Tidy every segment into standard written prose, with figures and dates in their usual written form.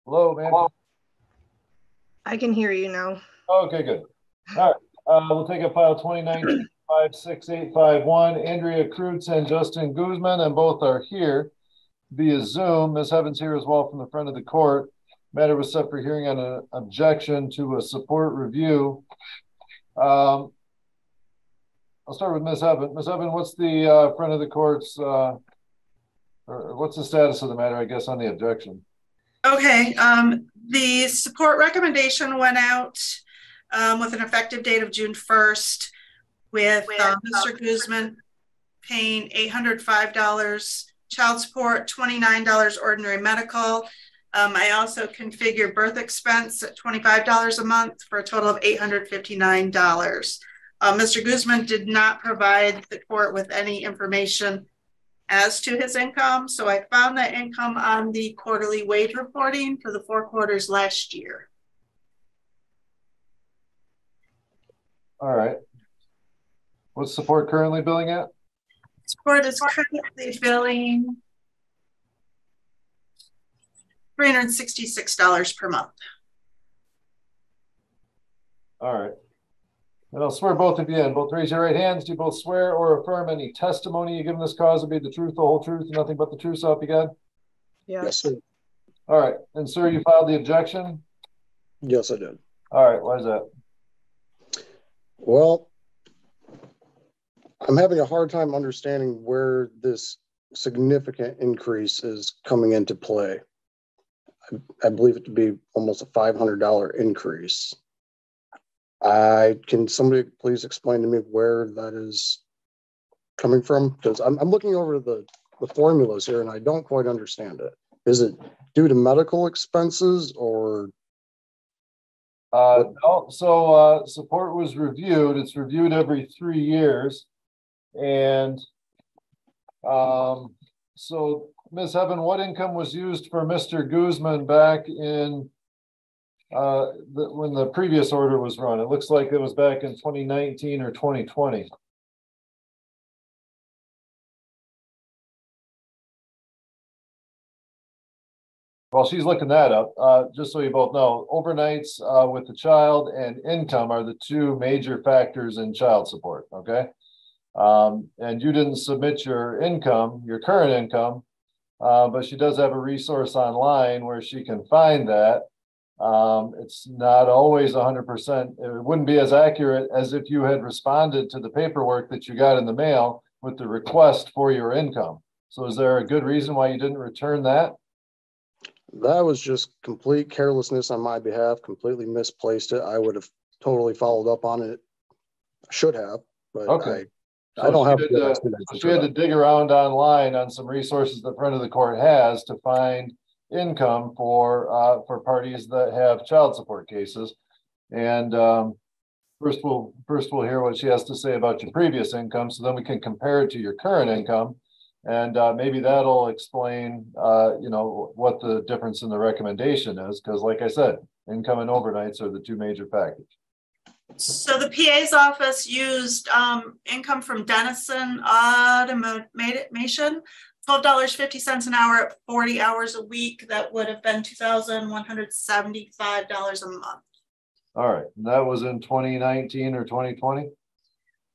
Hello, man. I can hear you now. Okay, good. All right. We'll take up file 2019-56851. Andrea Kreutz and Justin Guzman, and both are here via Zoom. Ms. Evans here as well from the front of the court. Matter was set for hearing on an objection to a support review. I'll start with Ms. Evans. Ms. Evans, what's the front of the court's, or what's the status of the matter, I guess, on the objection? Okay, the support recommendation went out with an effective date of June 1st with Mr. Guzman paying $805, child support $29, ordinary medical. I also configured birth expense at $25 a month for a total of $859. Mr. Guzman did not provide the court with any information as to his income. So I found that income on the quarterly wage reporting for the 4 quarters last year. All right. What's support currently billing at? Support is currently billing $366 per month. All right. And I'll swear both of you in. Both raise your right hands. Do you both swear or affirm any testimony you give in this cause will be the truth, the whole truth, and nothing but the truth, so help you God? Yes, sir. All right. And sir, you filed the objection? Yes, I did. All right. Why is that? Well, I'm having a hard time understanding where this significant increase is coming into play. I believe it to be almost a $500 increase. Can somebody please explain to me where that is coming from? Because I'm looking over the formulas here and I don't quite understand it. Is it due to medical expenses or? No. So support was reviewed. It's reviewed every 3 years. And so Ms. Heaven, what income was used for Mr. Guzman back in when the previous order was run? It looks like it was back in 2019 or 2020. While she's looking that up, just so you both know, overnights with the child and income are the 2 major factors in child support, okay? And you didn't submit your income, your current income, but she does have a resource online where she can find that. It's not always 100%. It wouldn't be as accurate as if you had responded to the paperwork that you got in the mail with the request for your income. So is there a good reason why you didn't return that? That was just complete carelessness on my behalf, completely misplaced it. I would have totally followed up on it. Should have, but okay. I don't have. She had to dig around online on some resources the front of the court has to find income for parties that have child support cases. And first we'll hear what she has to say about your previous income, so then we can compare it to your current income, and maybe that'll explain what the difference in the recommendation is, because like I said, income and overnights are the 2 major factors. So the PA's office used income from Denison Automation, $12.50 an hour at 40 hours a week. That would have been $2,175 a month. All right. And that was in 2019 or 2020?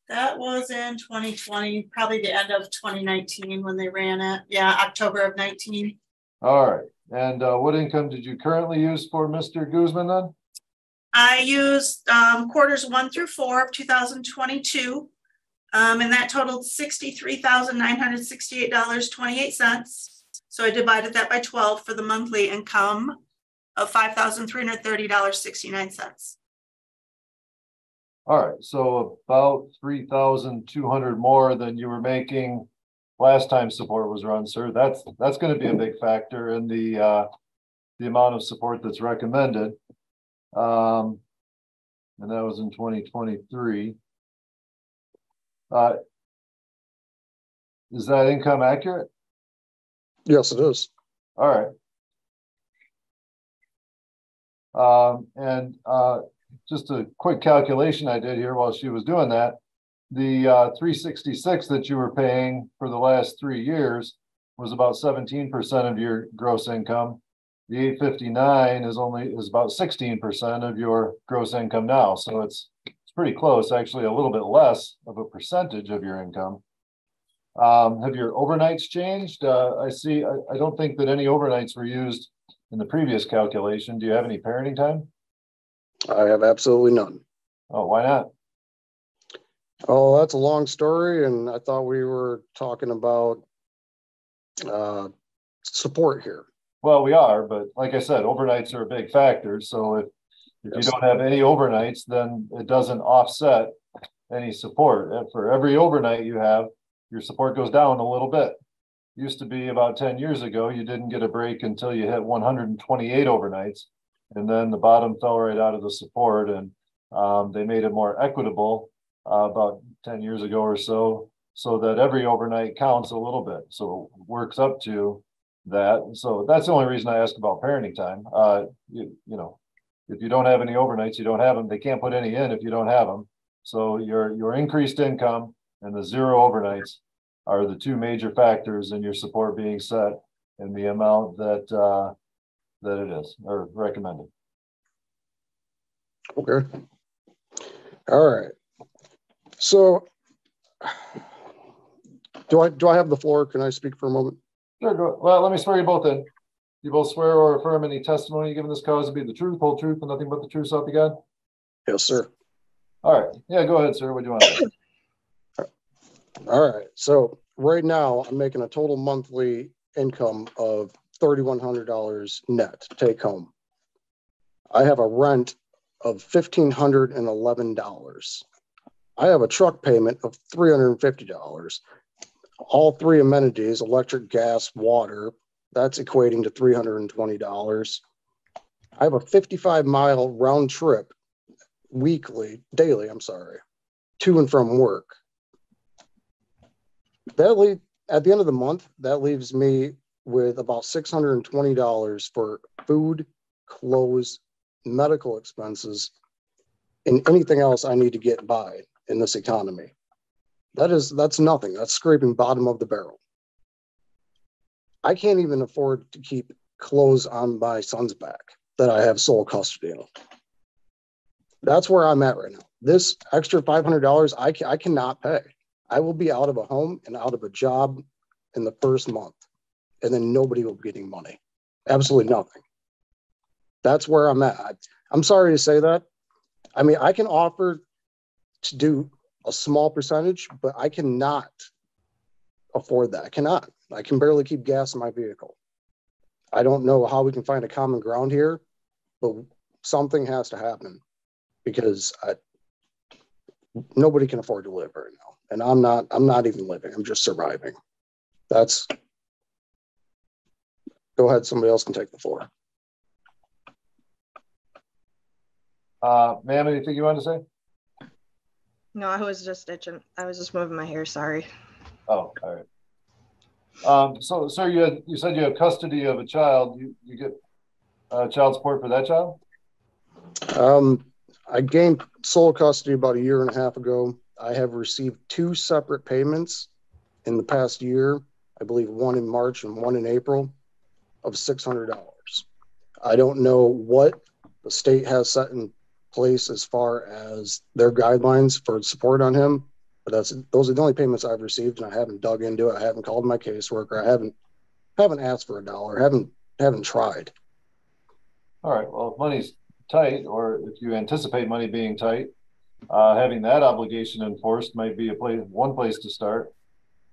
That was in 2020, probably the end of 2019 when they ran it. Yeah, October of 19. All right. And what income did you currently use for Mr. Guzman then? I used quarters 1 through 4 of 2022. And that totaled $63,968.28. So I divided that by 12 for the monthly income of $5,330.69. All right, so about 3,200 more than you were making last time support was run, sir. That's going to be a big factor in the amount of support that's recommended. And that was in 2023. Is that income accurate? Yes, it is. All right. And just a quick calculation I did here while she was doing that, the 366 that you were paying for the last 3 years was about 17% of your gross income. The 859 is about 16% of your gross income now. So it's pretty close, actually a little bit less of a percentage of your income. Have your overnights changed? I don't think that any overnights were used in the previous calculation. Do you have any parenting time? I have absolutely none. Oh, why not? Oh, that's a long story, and I thought we were talking about support here. Well, we are, but like I said, overnights are a big factor. So if Yes. you don't have any overnights, then it doesn't offset any support. And for every overnight you have, your support goes down a little bit. Used to be about 10 years ago, you didn't get a break until you hit 128 overnights. And then the bottom fell right out of the support, and they made it more equitable about 10 years ago or so that every overnight counts a little bit. So it works up to that. So that's the only reason I ask about parenting time. You know, if you don't have any overnights, you don't have them. They can't put any in if you don't have them. So your increased income and the 0 overnights are the 2 major factors in your support being set in the amount that it is or recommended. Okay. All right. So do I have the floor? Can I speak for a moment? Sure. Go. Well, let me swear you both in. You both swear or affirm any testimony you give in this cause to be the truth, whole truth, and nothing but the truth, so help you God? Yes, sir. All right. Yeah, go ahead, sir. What do you want to say? All right. So right now I'm making a total monthly income of $3,100 net take home. I have a rent of $1,511. I have a truck payment of $350. All 3 amenities, electric, gas, water, that's equating to $320. I have a 55-mile round trip daily, to and from work. At the end of the month, that leaves me with about $620 for food, clothes, medical expenses, and anything else I need to get by in this economy. That's nothing. That's scraping bottom of the barrel. I can't even afford to keep clothes on my son's back that I have sole custody of. That's where I'm at right now. This extra $500 I cannot pay. I will be out of a home and out of a job in the first month, and then nobody will be getting money. Absolutely nothing. That's where I'm at. I'm sorry to say that. I mean, I can offer to do a small percentage, but I cannot afford that. I cannot. I can barely keep gas in my vehicle. I don't know how we can find a common ground here, but something has to happen because nobody can afford to live right now. And I'm not even living. I'm just surviving. Go ahead. Somebody else can take the floor. Ma'am, anything you want to say? No, I was just itching. I was just moving my hair. Sorry. Oh, all right. So, sir, you said you have custody of a child. You get child support for that child? I gained sole custody about 1.5 years ago. I have received 2 separate payments in the past year. I believe one in March and one in April of $600. I don't know what the state has set in place as far as their guidelines for support on him, but those are the only payments I've received, and I haven't dug into it. I haven't called my caseworker. I haven't asked for $1. Haven't tried. All right. Well, if money's tight, or if you anticipate money being tight, having that obligation enforced might be one place to start.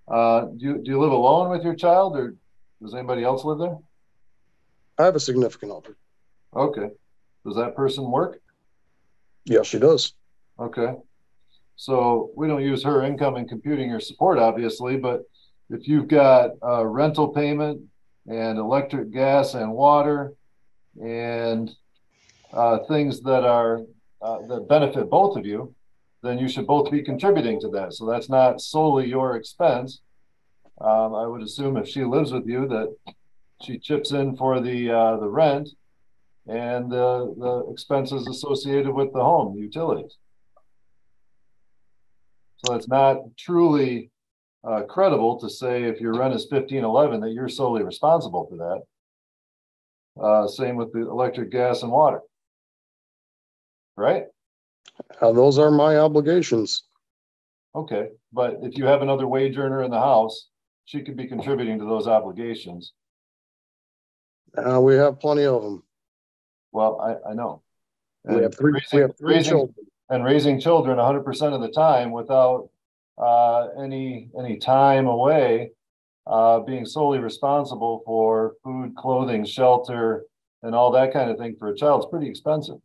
Do you live alone with your child, or does anybody else live there? I have a significant other. Okay. Does that person work? Yes, she does. Okay. So we don't use her income in computing your support, obviously, but if you've got a rental payment and electric, gas, and water, and things that benefit both of you, then you should both be contributing to that. So that's not solely your expense. I would assume if she lives with you that she chips in for the rent and the expenses associated with the home, the utilities. So it's not truly credible to say if your rent is $1,511 that you're solely responsible for that. Same with the electric, gas, and water. Right? Those are my obligations. Okay, but if you have another wage earner in the house, she could be contributing to those obligations. We have plenty of them. Well, I know. We have three children. And raising children 100% of the time without any time away, being solely responsible for food, clothing, shelter, and all that kind of thing for a child is pretty expensive.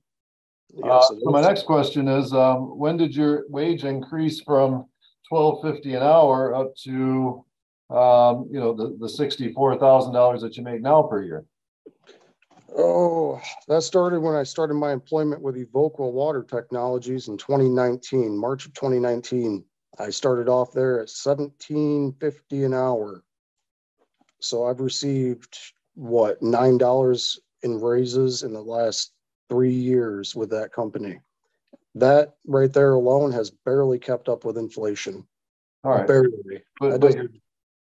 Yes, So my next question is, when did your wage increase from $12.50 an hour up to the $64,000 that you make now per year? Oh, that started when I started my employment with Evoqua Water Technologies in 2019, March of 2019. I started off there at $17.50 an hour. So I've received what, $9 in raises in the last 3 years with that company. That right there alone has barely kept up with inflation. All right. Barely.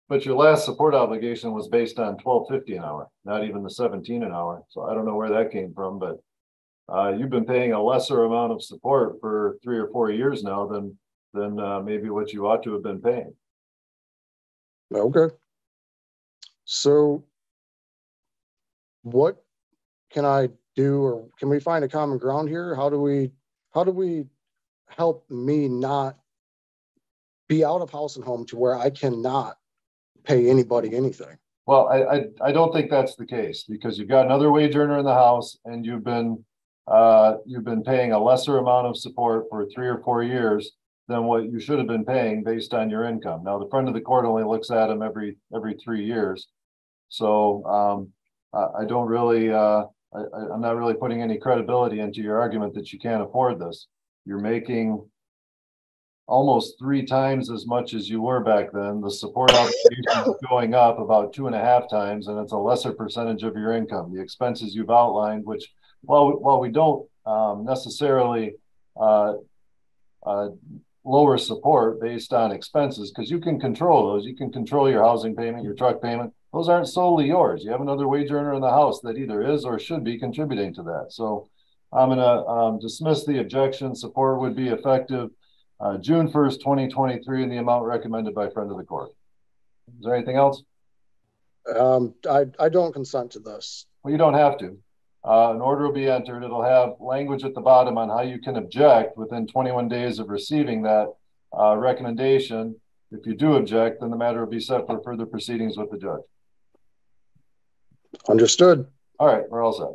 But your last support obligation was based on $12.50 an hour, not even the 17 an hour. So I don't know where that came from, but you've been paying a lesser amount of support for 3 or 4 years now than maybe what you ought to have been paying. Okay. So what can I do, or can we find a common ground here? How do we help me not be out of house and home to where I cannot pay anybody anything? Well, I don't think that's the case, because you've got another wage earner in the house and you've been paying a lesser amount of support for 3 or 4 years than what you should have been paying based on your income. Now, the friend of the court only looks at them every 3 years. So I don't really, I'm not really putting any credibility into your argument that you can't afford this. You're making almost 3 times as much as you were back then. The support obligation is going up about 2.5 times, and it's a lesser percentage of your income. The expenses you've outlined, which while we don't necessarily lower support based on expenses, because you can control those. You can control your housing payment, your truck payment. Those aren't solely yours. You have another wage earner in the house that either is or should be contributing to that. So I'm going to dismiss the objection. Support would be effective June 1st, 2023, in the amount recommended by friend of the court. Is there anything else? I don't consent to this. Well, you don't have to. An order will be entered. It'll have language at the bottom on how you can object within 21 days of receiving that recommendation. If you do object, then the matter will be set for further proceedings with the judge. Understood. All right, we're all set.